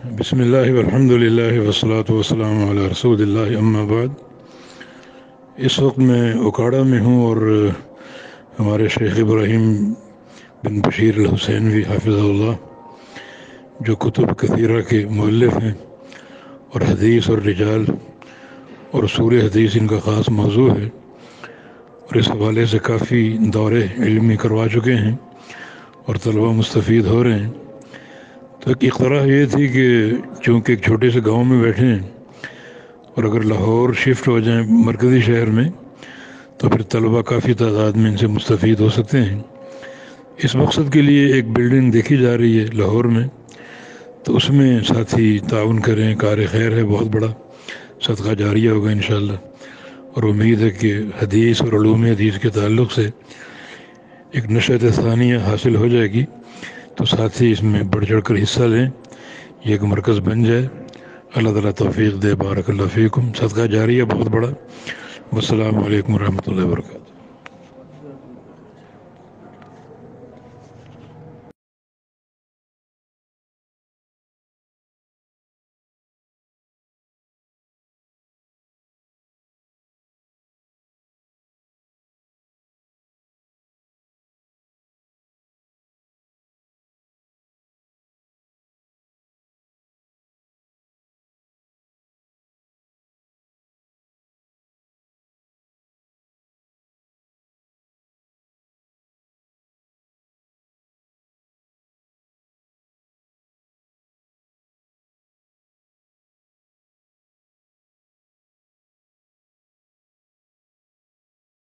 बिस्मिल्लाहि वल्हम्दुलिल्लाहि वस्सलातु वस्सलामु अला रसूलिल्लाहि अम्मा बाद। इस वक्त मैं ओकाड़ा में हूँ और हमारे शेख इब्राहिम बिन बशीर अल हुसैनवी हाफिज़हुल्लाह, जो कुतुब कसीरा के मुअल्लिफ़ हैं और हदीस और रिजाल और उसूल हदीस इनका ख़ास मौजू है, और इस हवाले से काफ़ी दौरे इल्मी करवा चुके हैं और तलबा मुस्तफ़ीद हो रहे हैं। तो एक इक़्तराह ये थी कि चूँकि एक छोटे से गांव में बैठे हैं और अगर लाहौर शिफ्ट हो जाएं मरकज़ी शहर में तो फिर तलबा काफ़ी तादाद में इनसे मुस्तफ़ीद हो सकते हैं। इस मकसद के लिए एक बिल्डिंग देखी जा रही है लाहौर में, तो उसमें साथी ताउन करें, कार खैर है, बहुत बड़ा सदका जारिया होगा इंशाअल्लाह। और उम्मीद है कि हदीस और उलूम हदीस के ताल्लुक़ से एक नशअत सानिया हासिल हो जाएगी, तो साथी इसमें बढ़ चढ़ कर हिस्सा लें, ये एक मरकज़ बन जाए। अल्लाह ताला तौफीक दे। बारकल्लाहु फ़ीकुम। सदका जारिया बहुत बड़ा। वस्सलामु अलैकुम रहमतुल्लाहि व बरकातहू।